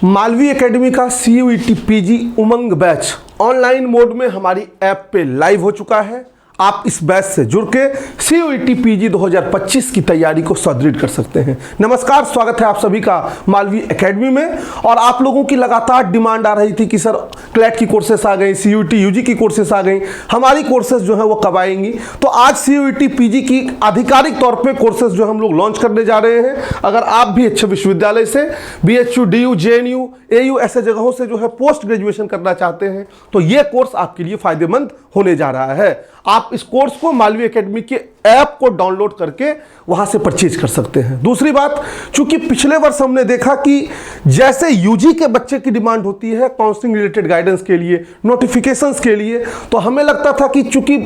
Malvi academy का CUET PG उमंग batch online mode में हमारी ऐप पे लाइव हो चुका है। आप इस बैच से जुड़ के CUET PG 2025 की तैयारी को सुदृढ़ कर सकते हैं। नमस्कार, स्वागत है आप सभी का मालवी एकेडमी में। और आप लोगों की लगातार डिमांड आ रही थी कि सर क्लैट की कोर्सेस आ गई, CUET UG की कोर्सेस आ गई, हमारी कोर्सेज जो है वो कब आएंगी। तो आज CUET PG की आधिकारिक तौर पे कोर्सेज जो हम लोग लॉन्च करने जा रहे हैं। अगर आप भी अच्छे विश्वविद्यालय से BHU, DU, JNU, AU ऐसे जगहों से जो है पोस्ट ग्रेजुएशन करना चाहते हैं तो ये कोर्स आपके लिए फायदेमंद होने जा रहा है। आप इस कोर्स को मालवी एकेडमी के ऐप को डाउनलोड करके वहां से परचेज कर सकते हैं। दूसरी बात, चूंकि पिछले वर्ष हमने देखा कि जैसे यूजी के बच्चे की डिमांड होती है काउंसलिंग रिलेटेड गाइडेंस के लिए, नोटिफिकेशंस के लिए, तो हमें लगता था कि चूंकि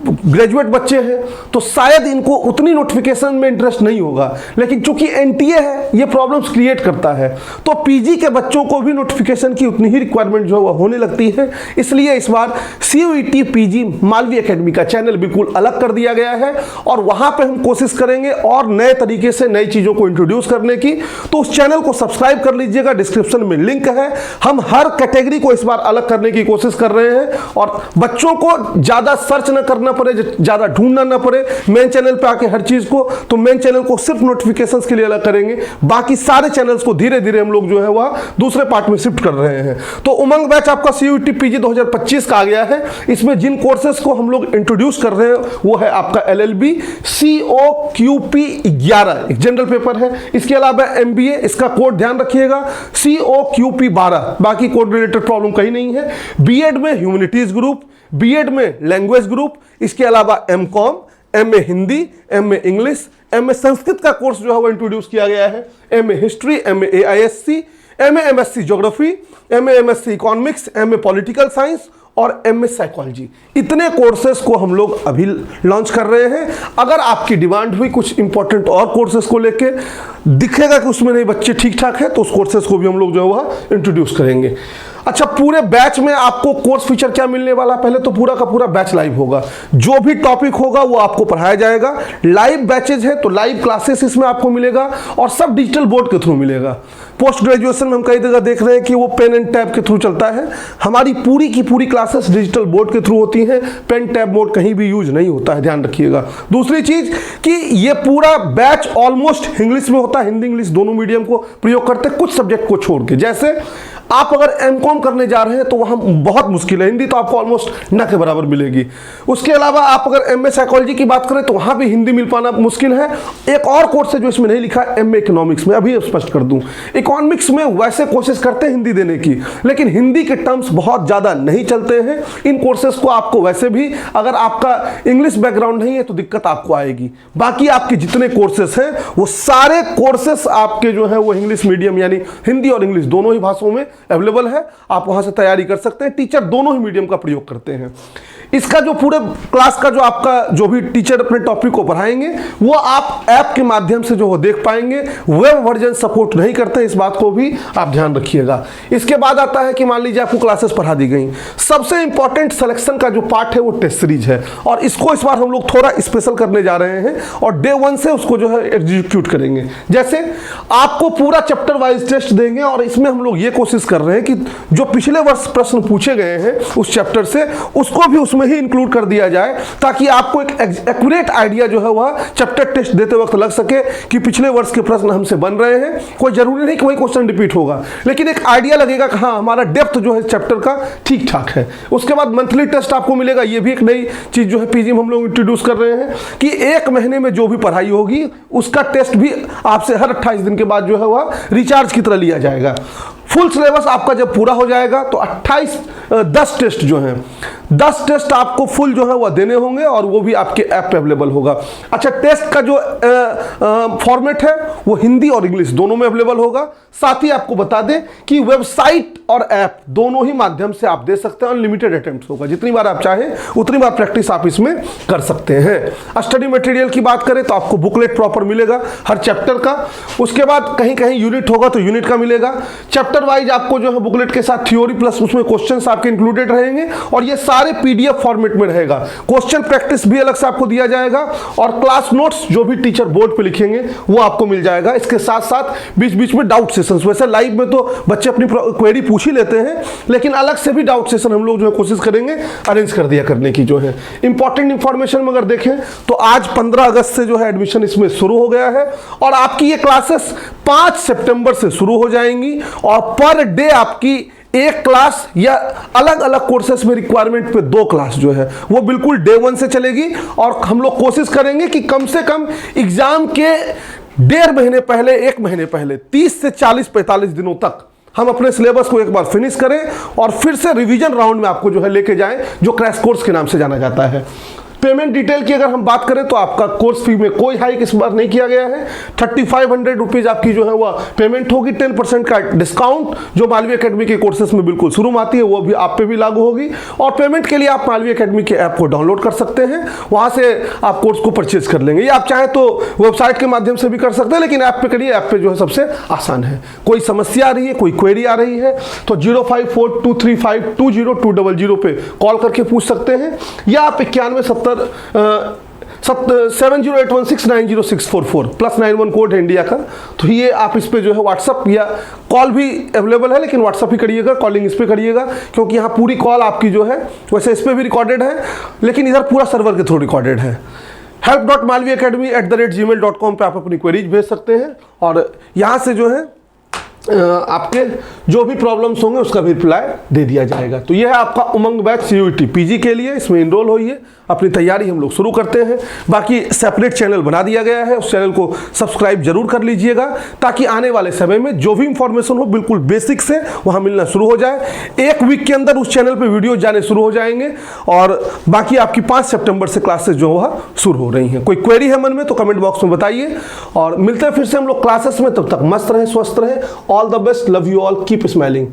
ग्रेजुएट बच्चे हैं तो शायद इनको उतनी नोटिफिकेशन में इंटरेस्ट नहीं होगा, लेकिन चूंकि NTA है ये प्रॉब्लम्स क्रिएट करता है तो PG के बच्चों को भी नोटिफिकेशन की उतनी ही रिक्वायरमेंट जो है होने लगती है। इसलिए इस बार CUET PG मालवी एकेडमी का चैनल बिल्कुल अलग कर दिया गया है और वहां पे हम कोशिश करेंगे और नए तरीके से नई चीजों को इंट्रोड्यूस करने की। तो उस चैनल को सब्सक्राइब कर लीजिएगा, डिस्क्रिप्शन में लिंक है। हम हर कैटेगरी को इस बार अलग करने की कोशिश कर रहे हैं और बच्चों को ज्यादा सर्च न करना पड़े, ज्यादा ढूंढना ना पड़े मेन चैनल पे आके हर चीज को। तो मेन चैनल को सिर्फ नोटिफिकेशंस के लिए अलग करेंगे, बाकी सारे चैनल्स को धीरे धीरे हम लोग जो है वह दूसरे पार्ट में शिफ्ट कर रहे हैं। तो उमंग बैच आपका CUET PG 2025 का आ गया है। इसमें जिन कोर्सेज को हम लोग इंट्रोड्यूस कर रहे हैं वो है आपका LLB COQP 11 एक जनरल पेपर है। इसके अलावा MBA, इसका कोड ध्यान रखिएगा, COQP 12, बाकी कोड रिलेटेड प्रॉब्लम कहीं नहीं है। BEd में ह्यूमैनिटीज ग्रुप, BEd में लैंग्वेज ग्रुप, इसके अलावा MCOM, MA Hindi, MA English, MA Sanskrit का कोर्स जो है वो इंट्रोड्यूस किया गया है। MA history, MA AISC, MA MSc geography, MA MSc economics, MA political science और MA साइकोलॉजी। इतने कोर्सेज को हम लोग अभी लॉन्च कर रहे हैं। अगर आपकी डिमांड हुई कुछ इंपॉर्टेंट और कोर्सेज को लेके, दिखेगा कि उसमें नहीं बच्चे ठीक ठाक है, तो उस कोर्सेज को भी हम लोग जो है वह इंट्रोड्यूस करेंगे। अच्छा, पूरे बैच में आपको कोर्स फीचर क्या मिलने वाला? पहले तो पूरा का पूरा बैच लाइव होगा, जो भी टॉपिक होगा वो आपको पढ़ाया जाएगा। लाइव बैचेज है तो लाइव क्लासेस इसमें आपको मिलेगा और सब डिजिटल बोर्ड के थ्रू मिलेगा। पोस्ट ग्रेजुएशन में हम कई जगह देख रहे हैं कि वो पेन एंड टैब के थ्रू चलता है, हमारी पूरी की पूरी क्लासेस डिजिटल बोर्ड के थ्रू होती हैं। पेन टैब मोड कहीं भी यूज नहीं होता है, ध्यान रखिएगा। दूसरी चीज कि ये पूरा बैच ऑलमोस्ट इंग्लिश में होता है, हिंदी इंग्लिश दोनों मीडियम को प्रयोग करते हैं, कुछ सब्जेक्ट को छोड़ के। जैसे आप अगर MCOM करने जा रहे हैं तो वहां बहुत मुश्किल है, हिंदी तो आपको ऑलमोस्ट न के बराबर मिलेगी। उसके अलावा आप अगर MA साइकोलॉजी की बात करें तो वहां भी हिंदी मिल पाना मुश्किल है। एक और कोर्स है जो इसमें नहीं लिखा है, MA इकोनॉमिक्स में, अभी स्पष्ट कर दूं, इकोनॉमिक्स में वैसे कोशिश करते हैं हिंदी देने की, लेकिन हिंदी के टर्म्स बहुत ज्यादा नहीं चलते हैं। इन कोर्सेज को आपको वैसे भी अगर आपका इंग्लिश बैकग्राउंड नहीं है तो दिक्कत आपको आएगी। बाकी आपके जितने कोर्सेस हैं वो सारे कोर्सेस आपके जो है वो इंग्लिश मीडियम यानी हिंदी और इंग्लिश दोनों ही भाषाओं में अवेलेबल है। आप वहां से तैयारी कर सकते हैं। टीचर दोनों ही मीडियम का प्रयोग करते हैं। इसका जो पूरे क्लास का जो आपका जो भी टीचर अपने टॉपिक को पढ़ाएंगे वो आप ऐप के माध्यम से जो वो देख पाएंगे। वेब वर्जन सपोर्ट नहीं करते, इस बात को भी आप ध्यान रखिएगा। इसके बाद आता है कि मान लीजिए आपको क्लासेस पढ़ा दी गई, सबसे इंपॉर्टेंट सिलेक्शन का जो पार्ट है वो टेस्ट सीरीज है और इसको इस बार हम लोग थोड़ा स्पेशल करने जा रहे हैं और डे 1 से उसको जो है एग्जीक्यूट करेंगे। जैसे आपको पूरा चैप्टर वाइज टेस्ट देंगे और इसमें हम लोग ये कोशिश कर रहे हैं कि जो पिछले वर्ष प्रश्न पूछे गए हैं उस चैप्टर से उसको भी उसमें ही इंक्लूड कर दिया जाए, ताकि आपको एक एक्यूरेट आइडिया जो है वह चैप्टर टेस्ट देते वक्त लग सके कि पिछले वर्ष के प्रश्न हमसे बन रहे हैं। कोई जरूरी नहीं कि वही क्वेश्चन रिपीट होगा, लेकिन एक आइडिया लगेगा कि हाँ हमारा डेप्थ जो है चैप्टर का ठीक ठाक है। उसके बाद मंथली टेस्ट आपको मिलेगा। ये भी एक नई चीज जो है PG में हम लोग इंट्रोड्यूस कर रहे हैं कि एक महीने में जो भी पढ़ाई होगी उसका टेस्ट भी आपसे हर 28 दिन के बाद जो है वह रिचार्ज की तरह लिया जाएगा। फुल सिलेबस आपका जब पूरा हो जाएगा तो 10 टेस्ट जो हैं, 10 टेस्ट आपको फुल जो है वह देने होंगे और वो भी आपके ऐप पे अवेलेबल होगा। अच्छा, टेस्ट का जो फॉर्मेट है वो हिंदी और इंग्लिश दोनों में अवेलेबल होगा। साथ ही आपको बता दें कि वेबसाइट और ऐप दोनों ही माध्यम से आप दे सकते हैं। अनलिमिटेड अटेम्प्ट होगा, जितनी बार आप चाहें उतनी बार प्रैक्टिस आप इसमें कर सकते हैं। स्टडी मटेरियल की बात करें तो आपको बुकलेट प्रॉपर मिलेगा हर चैप्टर का। उसके बाद कहीं कहीं यूनिट होगा तो यूनिट का मिलेगा। चैप्टर चैप्टर वाइज आपको जो है बुकलेट के साथ थ्योरी प्लस उसमें क्वेश्चंस आपके इंक्लूडेड रहेंगे और ये सारे पीडीएफ फॉर्मेट में रहेगा। क्वेश्चन प्रैक्टिस भी अलग से आपको दिया जाएगा और क्लास नोट्स जो भी टीचर बोर्ड पे लिखेंगे वो आपको मिल जाएगा। इसके साथ साथ बीच बीच में डाउट सेशंस, वैसे लाइव में तो बच्चे अपनी क्वेरी पूछ ही लेते हैं, लेकिन अलग से भी डाउट सेशन हम लोग जो है कोशिश करेंगे अरेंज कर दिया करने की। जो है इंपॉर्टेंट इंफॉर्मेशन में अगर देखें तो आज 15 अगस्त से जो है एडमिशन इसमें शुरू हो गया है और आपकी ये क्लासेस 5 सितंबर से शुरू हो जाएंगी और पर डे आपकी एक क्लास या अलग अलग कोर्सेस में रिक्वायरमेंट पे 2 क्लास जो है वो बिल्कुल डे 1 से चलेगी और हम लोग कोशिश करेंगे कि कम से कम एग्जाम के 1.5 महीने पहले, 1 महीने पहले 30 से 40-45 दिनों तक हम अपने सिलेबस को एक बार फिनिश करें और फिर से रिवीजन राउंड में आपको जो है लेके जाएं, जो क्रैश कोर्स के नाम से जाना जाता है। पेमेंट डिटेल की अगर हम बात करें तो आपका कोर्स फी में कोई हाइक इस बार नहीं किया गया है। 3500 रुपीज़ आपकी जो है वह पेमेंट होगी। 10% का डिस्काउंट जो मालवी एकेडमी के कोर्सेस में बिल्कुल शुरू में आती है वो भी आप पे भी लागू होगी और पेमेंट के लिए आप मालवी एकेडमी के ऐप को डाउनलोड कर सकते हैं, वहाँ से आप कोर्स को परचेज कर लेंगे या आप चाहें तो वेबसाइट के माध्यम से भी कर सकते हैं, लेकिन ऐप पे करिए, ऐप पे जो है सबसे आसान है। कोई समस्या आ रही है, कोई क्वेरी आ रही है तो 0542352020 पे कॉल करके पूछ सकते हैं या आप 717081690644 +91 कोड है इंडिया का, तो ये आप इस पे जो है व्हाट्सअप या कॉल भी अवेलेबल है, लेकिन व्हाट्सअप ही करिएगा, कॉलिंग इस पे करिएगा क्योंकि यहाँ पूरी कॉल आपकी जो है वैसे इस पे भी रिकॉर्डेड है लेकिन इधर पूरा सर्वर के थ्रू रिकॉर्डेड है। help.malviacademy@gmail.com पे आप अपनी क्वेरीज भेज सकते हैं और यहाँ से जो है आपके जो भी प्रॉब्लम्स होंगे उसका भी रिप्लाई दे दिया जाएगा। तो यह है आपका उमंग बैच CUET पीजी के लिए, इसमें इनरोल होइए, अपनी तैयारी हम लोग शुरू करते हैं। बाकी सेपरेट चैनल बना दिया गया है, उस चैनल को सब्सक्राइब जरूर कर लीजिएगा ताकि आने वाले समय में जो भी इंफॉर्मेशन हो बिल्कुल बेसिक से वहाँ मिलना शुरू हो जाए। 1 वीक के अंदर उस चैनल पर वीडियो जाने शुरू हो जाएंगे और बाकी आपकी 5 सितंबर से क्लासेस जो वह शुरू हो रही हैं। कोई क्वेरी है मन में तो कमेंट बॉक्स में बताइए और मिलते हैं फिर से हम लोग क्लासेस में। तब तक मस्त रहें, स्वस्थ रहें। All the best, love you all, keep smiling.